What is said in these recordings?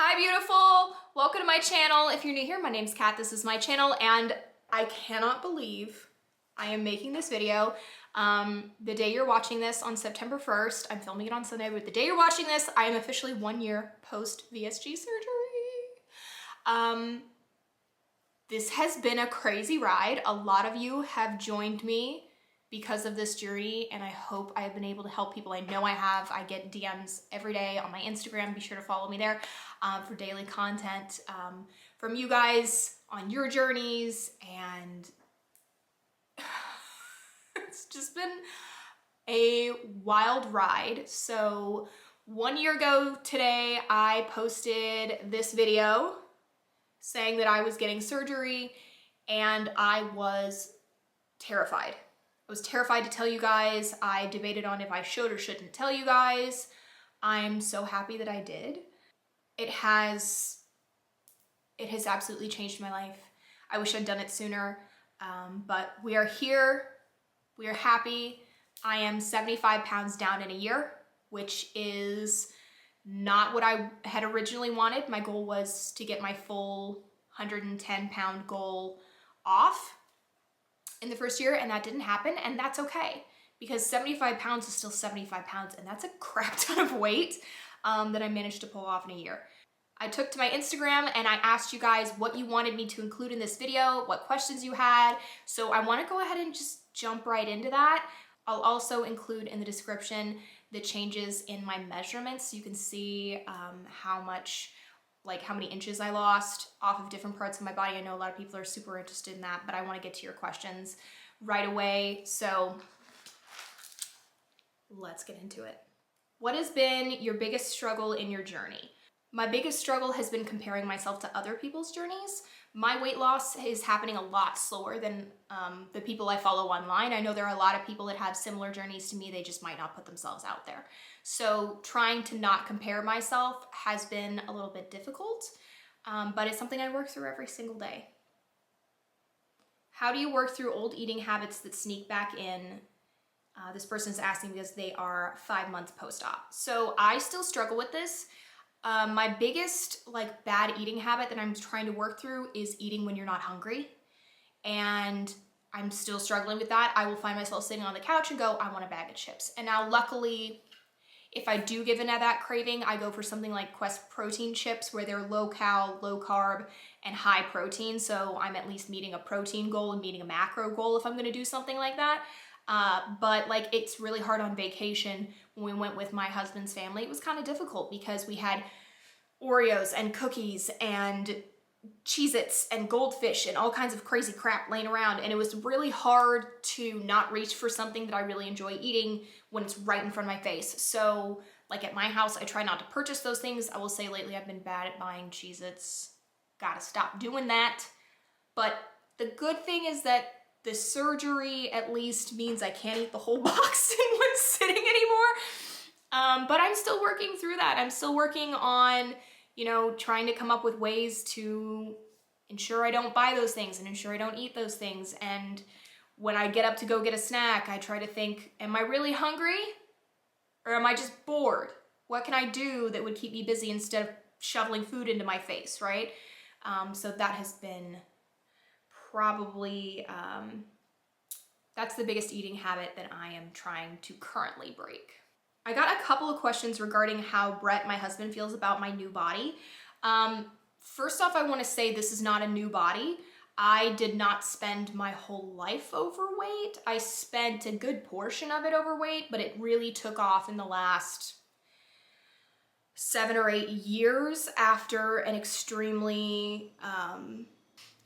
Hi beautiful, welcome to my channel. If you're new here, my name's Kat, this is my channel, and I cannot believe I am making this video the day you're watching this on September 1st. I'm filming it on Sunday, but the day you're watching this, I am officially 1 year post VSG surgery. This has been a crazy ride. A lot of you have joined me because of this journey, and I hope I have been able to help people. I know I have. I get DMs every day on my Instagram. Be sure to follow me there for daily content from you guys on your journeys, and it's just been a wild ride. So 1 year ago today, I posted this video saying that I was getting surgery, and I was terrified. I was terrified to tell you guys. I debated on if I should or shouldn't tell you guys. I'm so happy that I did. It has absolutely changed my life. I wish I'd done it sooner, but we are here. We are happy. I am 75 pounds down in a year, which is not what I had originally wanted. My goal was to get my full 110-pound goal off in the first year, and that didn't happen, and that's okay, because 75 pounds is still 75 pounds, and that's a crap ton of weight that I managed to pull off in a year. I took to my Instagram and I asked you guys what you wanted me to include in this video, what questions you had, so I want to go ahead and just jump right into that. I'll also include in the description the changes in my measurements so you can see how many inches I lost off of different parts of my body. I know a lot of people are super interested in that, but I want to get to your questions right away. So let's get into it. What has been your biggest struggle in your journey? My biggest struggle has been comparing myself to other people's journeys. My weight loss is happening a lot slower than the people I follow online. I know there are a lot of people that have similar journeys to me. They just might not put themselves out there. So trying to not compare myself has been a little bit difficult, but it's something I work through every single day. How do you work through old eating habits that sneak back in? This person's asking because they are 5 months post-op. So I still struggle with this. My biggest bad eating habit that I'm trying to work through is eating when you're not hungry. And I'm still struggling with that. I will find myself sitting on the couch and go, I want a bag of chips. And now luckily, if I do give in to that craving, I go for something like Quest protein chips, where they're low cal, low carb, and high protein. So I'm at least meeting a protein goal and meeting a macro goal if I'm gonna do something like that. But it's really hard on vacation. When we went with my husband's family, it was kind of difficult because we had Oreos and cookies and Cheez-Its and goldfish and all kinds of crazy crap laying around, and it was really hard to not reach for something that I really enjoy eating when it's right in front of my face. So at my house, I try not to purchase those things. I will say lately I've been bad at buying Cheez-Its. Gotta stop doing that. But the good thing is that the surgery at least means I can't eat the whole box in one sitting anymore. But I'm still working through that. I'm still working on trying to come up with ways to ensure I don't buy those things and ensure I don't eat those things. And when I get up to go get a snack, I try to think, am I really hungry? Or am I just bored? What can I do that would keep me busy instead of shoveling food into my face, right? So that has been probably, that's the biggest eating habit that I am trying to currently break. I got a couple of questions regarding how Brett, my husband, feels about my new body. First off, I want to say this is not a new body. I did not spend my whole life overweight. I spent a good portion of it overweight, but it really took off in the last 7 or 8 years after an extremely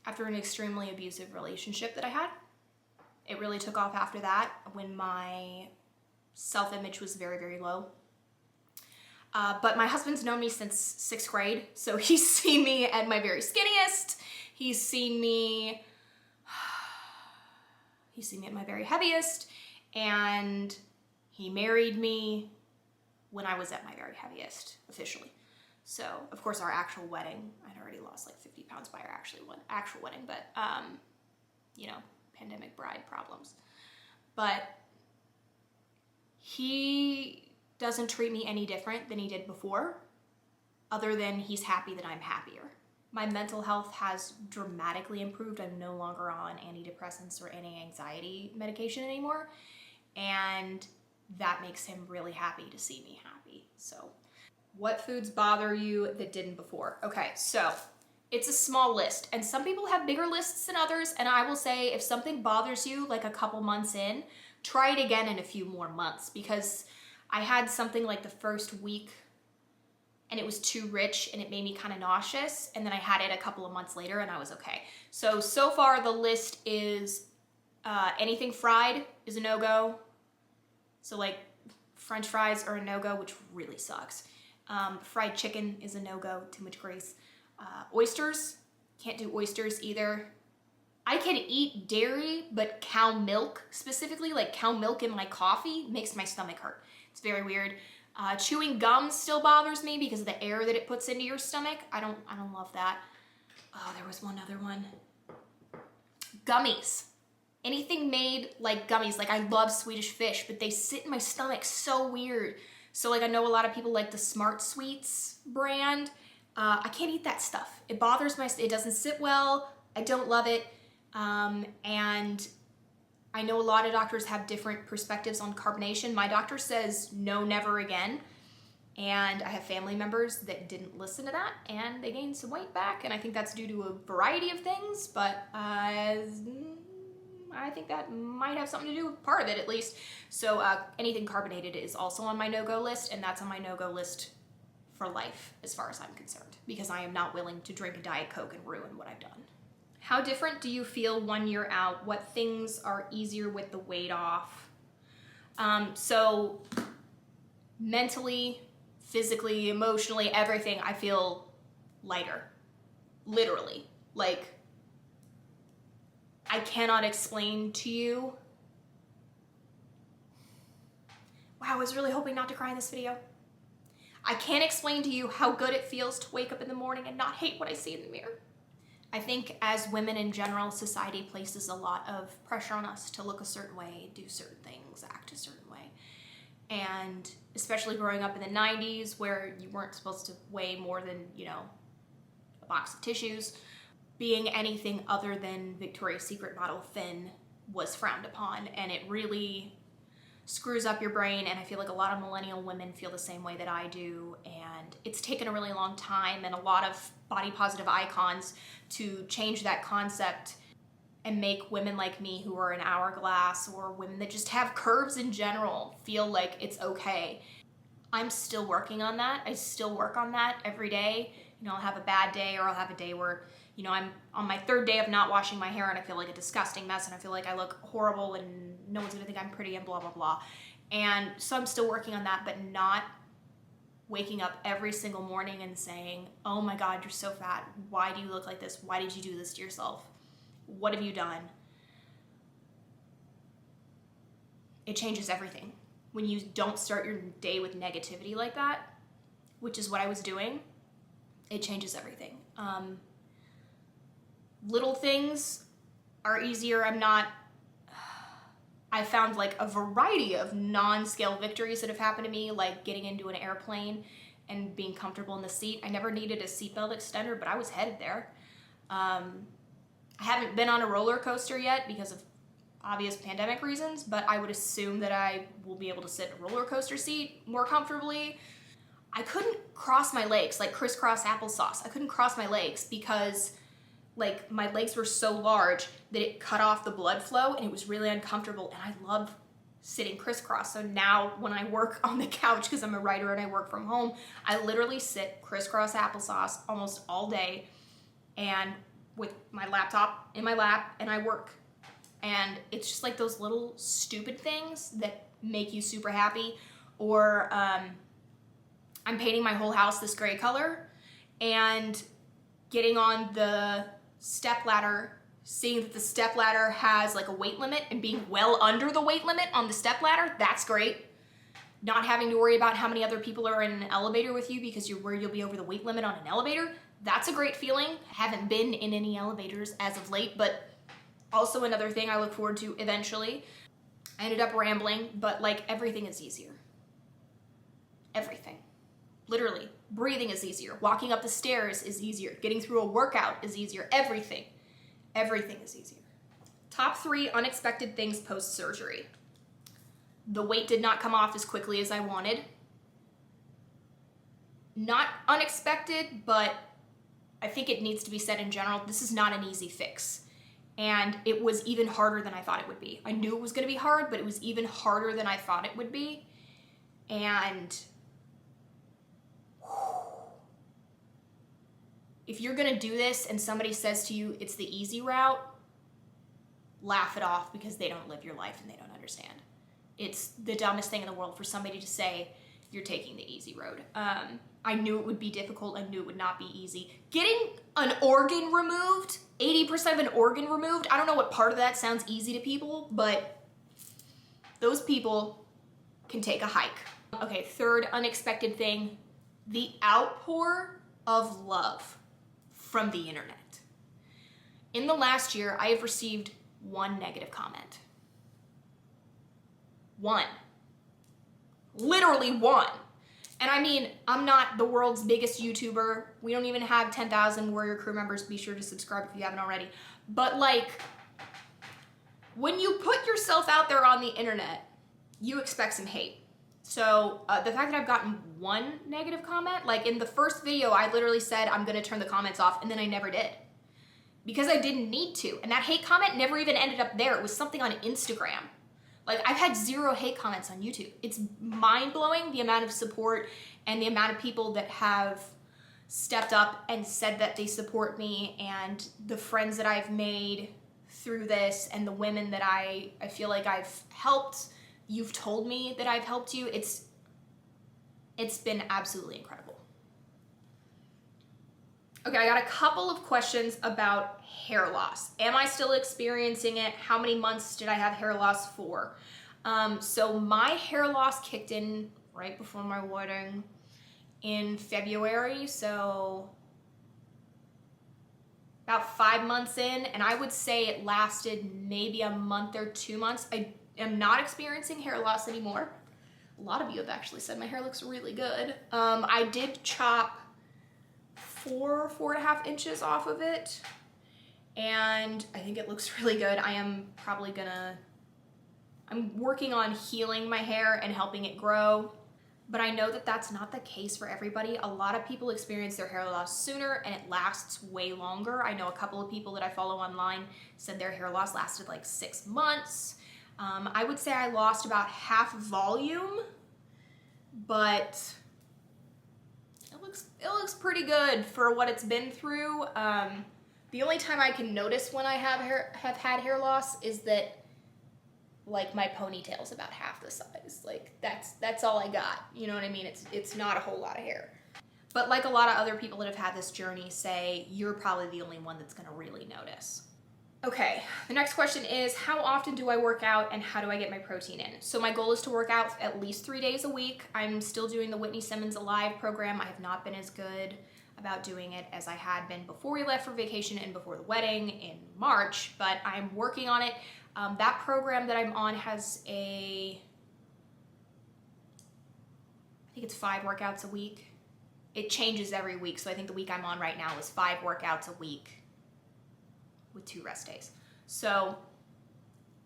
abusive relationship that I had. It really took off after that, when my self-image was very, very low. But my husband's known me since 6th grade, so he's seen me at my very skinniest. He's seen me at my very heaviest, and he married me when I was at my very heaviest, officially. So, of course, our actual wedding, I'd already lost 50 pounds by our actual wedding, but, pandemic bride problems. But he doesn't treat me any different than he did before. other than he's happy that I'm happier. My mental health has dramatically improved. I'm no longer on antidepressants or anti-anxiety medication anymore. And that makes him really happy to see me happy. So what foods bother you that didn't before? Okay, so it's a small list, and some people have bigger lists than others, and I will say if something bothers you like a couple months in, try it again in a few more months, because I had something like the first week and it was too rich and it made me kind of nauseous, and then I had it a couple of months later and I was okay. So far the list is anything fried is a no-go. So like French fries are a no-go, which really sucks. Fried chicken is a no-go, too much grease. Oysters, can't do oysters either. I can eat dairy, but cow milk specifically, like cow milk in my coffee, makes my stomach hurt. It's very weird. Chewing gum still bothers me because of the air that it puts into your stomach. I don't love that. Oh, there was one other one. Gummies. Anything made like gummies. Like I love Swedish fish, but they sit in my stomach so weird. So like I know a lot of people like the Smart Sweets brand. I can't eat that stuff. It bothers it doesn't sit well. I don't love it. And I know a lot of doctors have different perspectives on carbonation. My doctor says no, never again. And I have family members that didn't listen to that and they gained some weight back. And I think that's due to a variety of things, but I think that might have something to do with part of it at least. So anything carbonated is also on my no-go list, and that's on my no-go list for life as far as I'm concerned, because I am not willing to drink a Diet Coke and ruin what I've done. How different do you feel 1 year out? What things are easier with the weight off? So mentally, physically, emotionally, everything, I feel lighter. Literally. Like, I cannot explain to you. Wow, I was really hoping not to cry in this video. I can't explain to you how good it feels to wake up in the morning and not hate what I see in the mirror. I think as women in general, society places a lot of pressure on us to look a certain way, do certain things, act a certain way. And especially growing up in the 90s where you weren't supposed to weigh more than, a box of tissues, being anything other than Victoria's Secret model thin was frowned upon, and it really screws up your brain. And I feel like a lot of millennial women feel the same way that I do, and it's taken a really long time and a lot of body positive icons to change that concept and make women like me who are an hourglass, or women that just have curves in general, feel like it's okay. I'm still working on that. I still work on that every day. I'll have a bad day, or I'll have a day where I'm on my third day of not washing my hair and I feel like a disgusting mess and I feel like I look horrible and no one's gonna think I'm pretty and blah, blah, blah. And so I'm still working on that, but not waking up every single morning and saying, oh my God, you're so fat. Why do you look like this? Why did you do this to yourself? What have you done? It changes everything. When you don't start your day with negativity like that, which is what I was doing, it changes everything. Little things are easier. I found like a variety of non-scale victories that have happened to me, like getting into an airplane and being comfortable in the seat. I never needed a seatbelt extender, but I was headed there. I haven't been on a roller coaster yet because of obvious pandemic reasons, but I would assume that I will be able to sit in a roller coaster seat more comfortably. I couldn't cross my legs, like crisscross applesauce. I couldn't cross my legs because like my legs were so large that it cut off the blood flow and it was really uncomfortable, and I love sitting crisscross. So now when I work on the couch, because I'm a writer and I work from home, I literally sit crisscross applesauce almost all day and with my laptop in my lap, and I work. And it's just like those little stupid things that make you super happy. Or I'm painting my whole house this gray color and getting on the step ladder, seeing that the step ladder has like a weight limit and being well under the weight limit on the step ladder, that's great. Not having to worry about how many other people are in an elevator with you because you're worried you'll be over the weight limit on an elevator, that's a great feeling. Haven't been in any elevators as of late, but also another thing I look forward to eventually. I ended up rambling, but like everything is easier. Everything. Literally, breathing is easier. Walking up the stairs is easier. Getting through a workout is easier. Everything is easier. Top 3 unexpected things post-surgery. The weight did not come off as quickly as I wanted. Not unexpected, but I think it needs to be said in general, this is not an easy fix. And it was even harder than I thought it would be. I knew it was gonna be hard, but it was even harder than I thought it would be. And if you're gonna do this and somebody says to you, it's the easy route, laugh it off because they don't live your life and they don't understand. It's the dumbest thing in the world for somebody to say, you're taking the easy road. I knew it would be difficult. I knew it would not be easy. Getting an organ removed, 80% of an organ removed, I don't know what part of that sounds easy to people, but those people can take a hike. Okay, third unexpected thing, the outpour of love from the internet. In the last year, I have received 1 negative comment. 1. Literally 1. And I mean, I'm not the world's biggest YouTuber. We don't even have 10,000 Warrior Crew members. Be sure to subscribe if you haven't already. But like, when you put yourself out there on the internet, you expect some hate. So the fact that I've gotten 1 negative comment, like in the first video, I literally said, I'm gonna turn the comments off, and then I never did. Because I didn't need to. And that hate comment never even ended up there. It was something on Instagram. Like, I've had 0 hate comments on YouTube. It's mind-blowing the amount of support and the amount of people that have stepped up and said that they support me, and the friends that I've made through this and the women that I feel like I've helped. You've told me that I've helped you. It's been absolutely incredible. Okay, I got a couple of questions about hair loss. Am I still experiencing it? How many months did I have hair loss for? So my hair loss kicked in right before my wedding in February, so about 5 months in, and I would say it lasted maybe a month or 2 months. I am not experiencing hair loss anymore. A lot of you have actually said my hair looks really good. I did chop 4.5 inches off of it, and I think it looks really good. I'm working on healing my hair and helping it grow, but I know that that's not the case for everybody. A lot of people experience their hair loss sooner and it lasts way longer. I know a couple of people that I follow online said their hair loss lasted like 6 months. I would say I lost about half volume, but it looks pretty good for what it's been through. The only time I can notice when I have had hair loss is that, like, my ponytail's about half the size. Like, that's all I got. You know what I mean? It's not a whole lot of hair. But like a lot of other people that have had this journey say, you're probably the only one that's gonna really notice. Okay, the next question is, how often do I work out and how do I get my protein in? So my goal is to work out at least 3 days a week. I'm still doing the Whitney Simmons Alive program. I have not been as good about doing it as I had been before we left for vacation and before the wedding in March, but I'm working on it. That program that I'm on has I think it's 5 workouts a week. It changes every week, so I think the week I'm on right now is 5 workouts a week with 2 rest days. So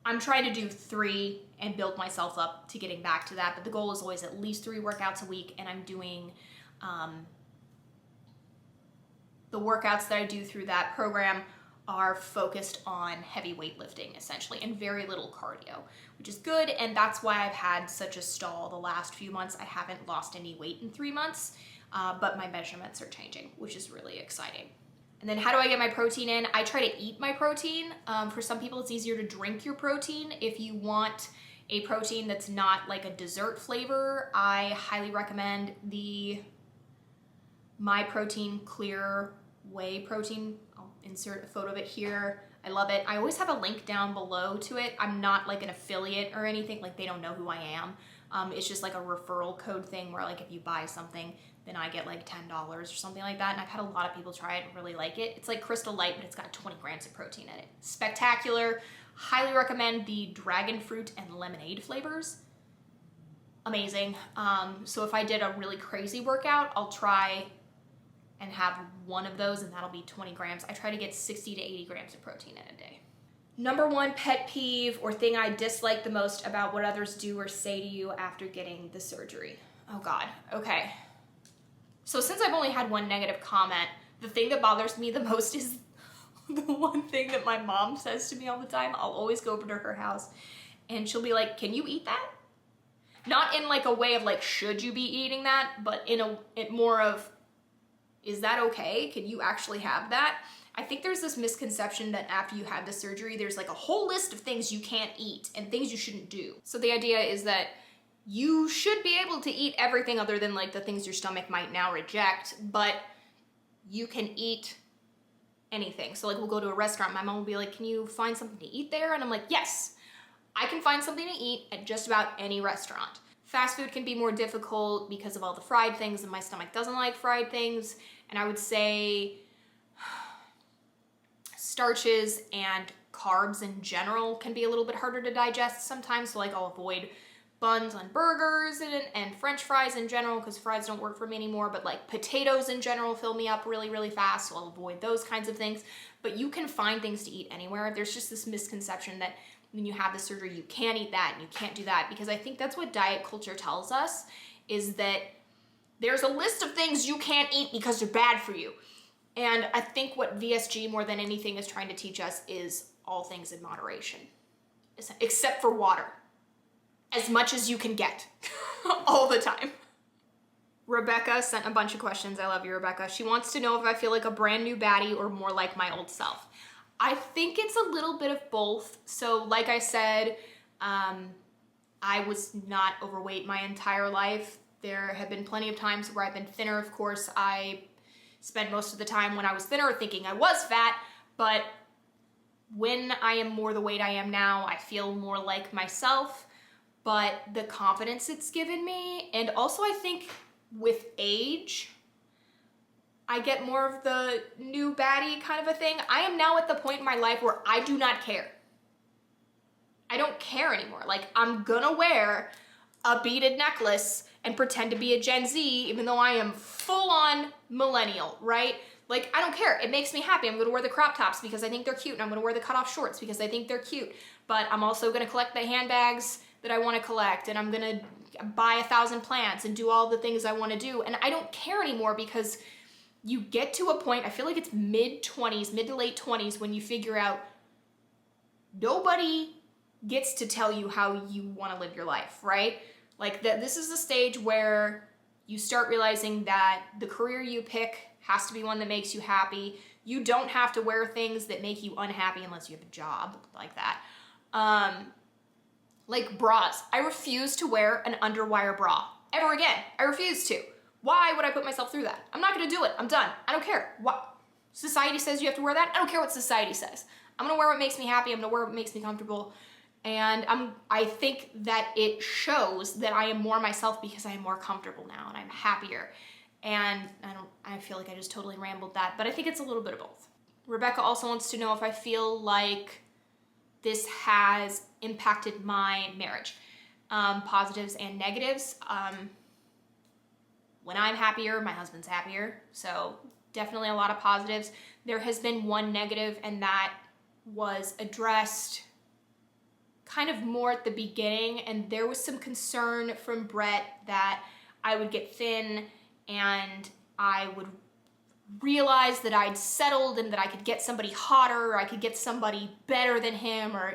I'm trying to do 3 and build myself up to getting back to that, but the goal is always at least 3 workouts a week, and I'm doing the workouts that I do through that program are focused on heavy weightlifting essentially and very little cardio, which is good, and that's why I've had such a stall the last few months. I haven't lost any weight in 3 months, but my measurements are changing, which is really exciting. And then how do I get my protein in? I try to eat my protein. For some people, it's easier to drink your protein. If you want a protein that's not like a dessert flavor, I highly recommend the My Protein Clear Whey protein. I'll insert a photo of it here. I love it. I always have a link down below to it. I'm not like an affiliate or anything. Like, they don't know who I am. It's just like a referral code thing where, like, if you buy something, then I get like $10 or something like that. And I've had a lot of people try it and really like it. It's like Crystal Light, but it's got 20 grams of protein in it. Spectacular. Highly recommend the dragon fruit and lemonade flavors. amazing. So if I did a really crazy workout, I'll try and have one of those, and that'll be 20 grams. I try to get 60 to 80 grams of protein in a day. Number one pet peeve or thing I dislike the most about what others do or say to you after getting the surgery. Oh God, okay. So since I've only had one negative comment, the thing that bothers me the most is the one thing that my mom says to me all the time. I'll always go over to her house and she'll be like, can you eat that? Not in like a way of like, should you be eating that? But in more of, is that okay? Can you actually have that? I think there's this misconception that after you have the surgery, there's like a whole list of things you can't eat and things you shouldn't do. So the idea is that you should be able to eat everything other than like the things your stomach might now reject, but you can eat anything. So like we'll go to a restaurant, my mom will be like, can you find something to eat there? And I'm like, yes, I can find something to eat at just about any restaurant. Fast food can be more difficult because of all the fried things, and my stomach doesn't like fried things. And I would say starches and carbs in general can be a little bit harder to digest sometimes. So like I'll avoid buns on burgers and French fries in general because fries don't work for me anymore, but like potatoes in general fill me up really, really fast. So I'll avoid those kinds of things. But you can find things to eat anywhere. There's just this misconception that when you have the surgery, you can't eat that and you can't do that, because I think that's what diet culture tells us, is that there's a list of things you can't eat because they're bad for you. And I think what VSG more than anything is trying to teach us is all things in moderation, except for water, as much as you can get all the time. Rebecca sent a bunch of questions. I love you, Rebecca. She wants to know if I feel like a brand new baddie or more like my old self. I think it's a little bit of both. So like I said, I was not overweight my entire life. There have been plenty of times where I've been thinner. Of course, I spent most of the time when I was thinner thinking I was fat, but when I am more the weight I am now, I feel more like myself. But the confidence it's given me, and also I think with age, I get more of the new baddie kind of a thing. I am now at the point in my life where I do not care. I don't care anymore. Like, I'm gonna wear a beaded necklace and pretend to be a Gen Z, even though I am full on millennial, right? Like, I don't care. It makes me happy. I'm gonna wear the crop tops because I think they're cute, and I'm gonna wear the cutoff shorts because I think they're cute. But I'm also gonna collect the handbags that I wanna collect, and I'm gonna buy 1,000 plants and do all the things I wanna do. And I don't care anymore, because you get to a point, I feel like it's mid-20s, mid to late 20s, when you figure out nobody gets to tell you how you want to live your life, right? Like this is the stage where you start realizing that the career you pick has to be one that makes you happy. You don't have to wear things that make you unhappy unless you have a job like that. Like bras. I refuse to wear an underwire bra ever again. I refuse to. Why would I put myself through that? I'm not gonna do it. I'm done. I don't care. What society says you have to wear that? I don't care what society says. I'm gonna wear what makes me happy. I'm gonna wear what makes me comfortable. And I think that it shows that I am more myself because I am more comfortable now and I'm happier. And I feel like I just totally rambled that, but I think it's a little bit of both. Rebecca also wants to know if I feel like this has impacted my marriage. Positives and negatives. When I'm happier, my husband's happier. So definitely a lot of positives. There has been one negative, and that was addressed kind of more at the beginning. And there was some concern from Brett that I would get thin and I would realize that I'd settled and that I could get somebody hotter, or I could get somebody better than him, or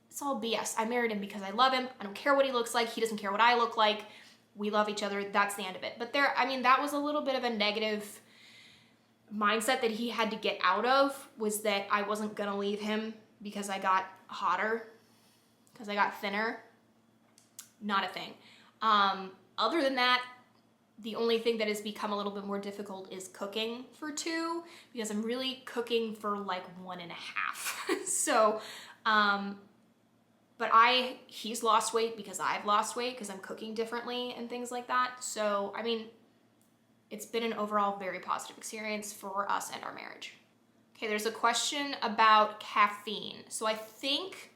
it's all BS. I married him because I love him. I don't care what he looks like. He doesn't care what I look like. We love each other. That's the end of it. But that was a little bit of a negative mindset that he had to get out of, was that I wasn't gonna leave him because I got hotter, because I got thinner. Not a thing. Other than that, the only thing that has become a little bit more difficult is cooking for two, because I'm really cooking for like 1.5. So, but he's lost weight because I've lost weight because I'm cooking differently and things like that. So, I mean, it's been an overall very positive experience for us and our marriage. Okay, there's a question about caffeine. So I think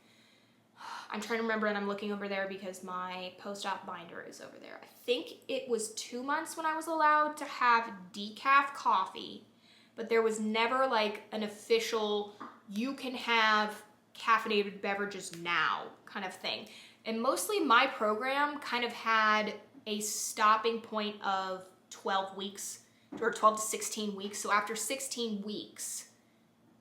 I'm trying to remember, and I'm looking over there because my post-op binder is over there. I think it was 2 months when I was allowed to have decaf coffee, but there was never like an official, you can have caffeinated beverages now kind of thing. And mostly my program kind of had a stopping point of 12 weeks or 12 to 16 weeks. So after 16 weeks,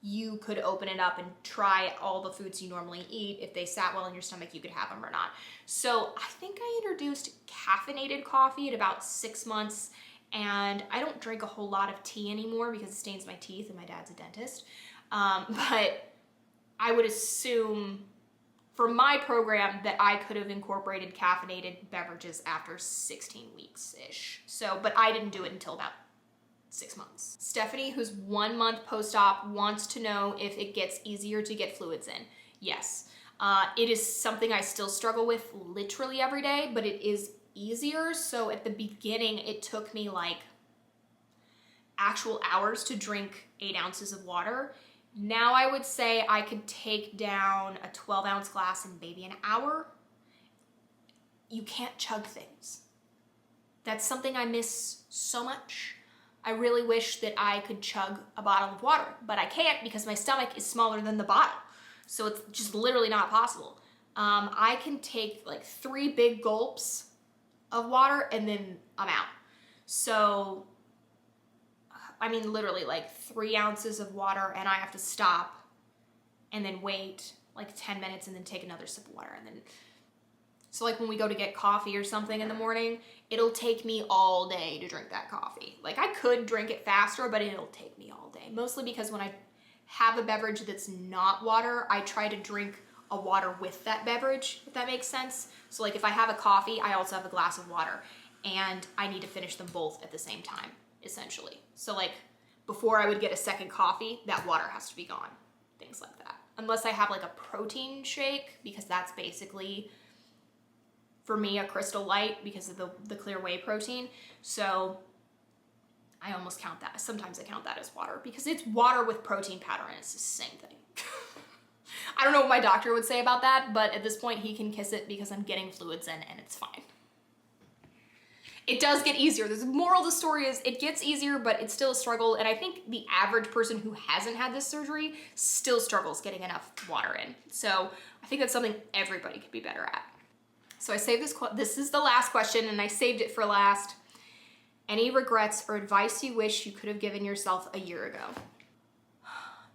you could open it up and try all the foods you normally eat. If they sat well in your stomach, you could have them or not. So I think I introduced caffeinated coffee at about 6 months, and I don't drink a whole lot of tea anymore because it stains my teeth and my dad's a dentist. But I would assume for my program that I could have incorporated caffeinated beverages after 16 weeks-ish. So, but I didn't do it until about 6 months. Stephanie, who's 1 month post-op, wants to know if it gets easier to get fluids in. Yes. It is something I still struggle with literally every day, but it is easier. So at the beginning, it took me like actual hours to drink 8 ounces of water. Now I would say I could take down a 12-ounce glass in maybe an hour. You can't chug things. That's something I miss so much. I really wish that I could chug a bottle of water, but I can't because my stomach is smaller than the bottle. So it's just literally not possible. I can take like 3 big gulps of water and then I'm out. So, I mean, literally like 3 ounces of water and I have to stop and then wait like 10 minutes and then take another sip of water. And then, so like when we go to get coffee or something in the morning, it'll take me all day to drink that coffee. Like I could drink it faster, but it'll take me all day. Mostly because when I have a beverage that's not water, I try to drink a water with that beverage, if that makes sense. So like if I have a coffee, I also have a glass of water and I need to finish them both at the same time, essentially. So like before I would get a second coffee, that water has to be gone, things like that. Unless I have like a protein shake, because that's basically, for me, a Crystal Light because of the clear whey protein. So I almost count that. Sometimes I count that as water because it's water with protein powder and it's the same thing. I don't know what my doctor would say about that, but at this point he can kiss it because I'm getting fluids in and it's fine. It does get easier. The moral of the story is it gets easier, but it's still a struggle. And I think the average person who hasn't had this surgery still struggles getting enough water in. So I think that's something everybody could be better at. So I saved this is the last question and I saved it for last. Any regrets or advice you wish you could have given yourself a year ago?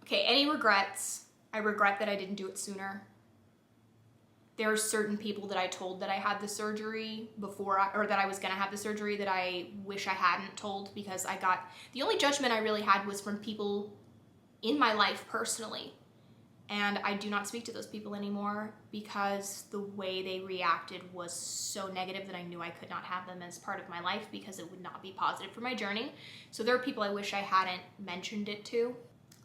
Okay, any regrets? I regret that I didn't do it sooner. There are certain people that I told that I had the surgery or that I was gonna have the surgery that I wish I hadn't told because the only judgment I really had was from people in my life personally. And I do not speak to those people anymore because the way they reacted was so negative that I knew I could not have them as part of my life because it would not be positive for my journey. So there are people I wish I hadn't mentioned it to.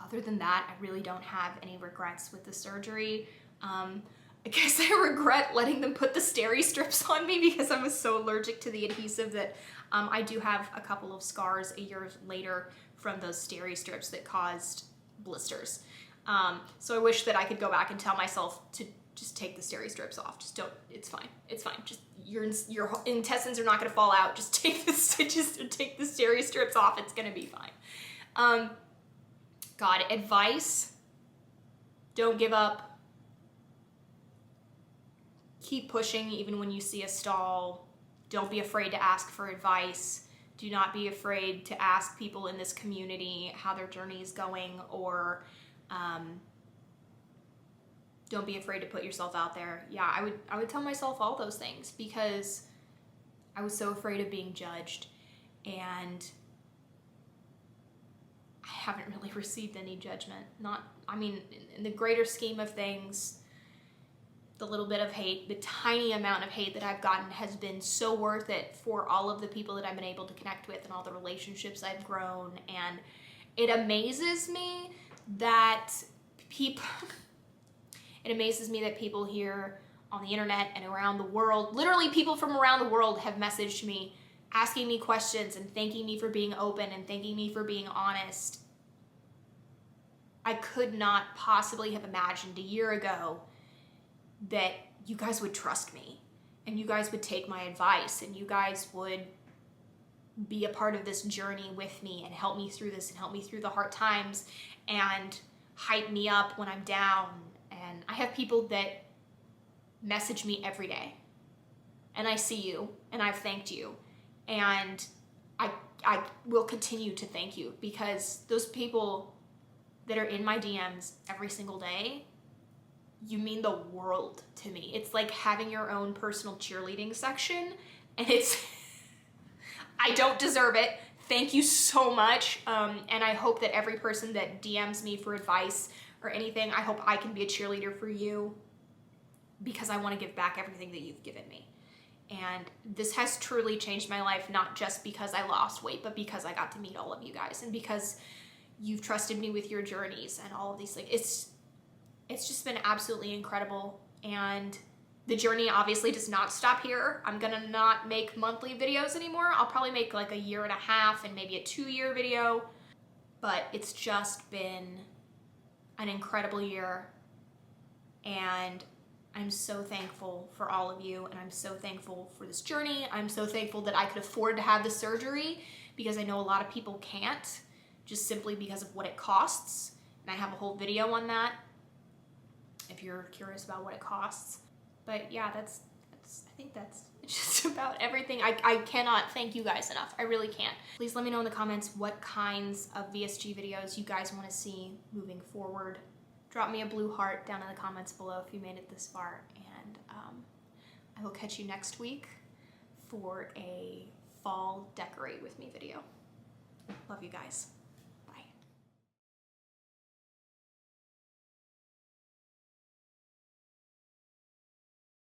Other than that, I really don't have any regrets with the surgery. I guess I regret letting them put the steri strips on me because I was so allergic to the adhesive that I do have a couple of scars a year later from those steri strips that caused blisters. So I wish that I could go back and tell myself to just take the steri strips off. Just don't, it's fine. It's fine. Just your intestines are not gonna fall out. Just take the stitches or take the steri strips off. It's gonna be fine. God, advice, don't give up. Keep pushing even when you see a stall. Don't be afraid to ask for advice. Do not be afraid to ask people in this community how their journey is going, or don't be afraid to put yourself out there. Yeah, I would tell myself all those things because I was so afraid of being judged, and I haven't really received any judgment. In the greater scheme of things, the little bit of hate, the tiny amount of hate that I've gotten has been so worth it for all of the people that I've been able to connect with and all the relationships I've grown. And it amazes me that people here on the internet and around the world, literally people from around the world have messaged me asking me questions and thanking me for being open and thanking me for being honest. I could not possibly have imagined a year ago that you guys would trust me, and you guys would take my advice, and you guys would be a part of this journey with me and help me through this and help me through the hard times and hype me up when I'm down. And I have people that message me every day, and I see you and I've thanked you, and I will continue to thank you, because those people that are in my DMs every single day, you mean the world to me. It's like having your own personal cheerleading section, and it's I don't deserve it. Thank you so much. And I hope that every person that DMs me for advice or anything, I hope I can be a cheerleader for you, because I want to give back everything that you've given me. And this has truly changed my life, not just because I lost weight, but because I got to meet all of you guys, and because you've trusted me with your journeys and all of these things. It's just been absolutely incredible. And the journey obviously does not stop here. I'm gonna not make monthly videos anymore. I'll probably make like a 1.5 years and maybe a 2-year video, but it's just been an incredible year, and I'm so thankful for all of you, and I'm so thankful for this journey. I'm so thankful that I could afford to have the surgery, because I know a lot of people can't, just simply because of what it costs. And I have a whole video on that if you're curious about what it costs. But yeah, that's I think that's just about everything. I cannot thank you guys enough. I really can't. Please let me know in the comments what kinds of VSG videos you guys want to see moving forward. Drop me a blue heart down in the comments below if you made it this far, and I will catch you next week for a fall decorate with me video. Love you guys.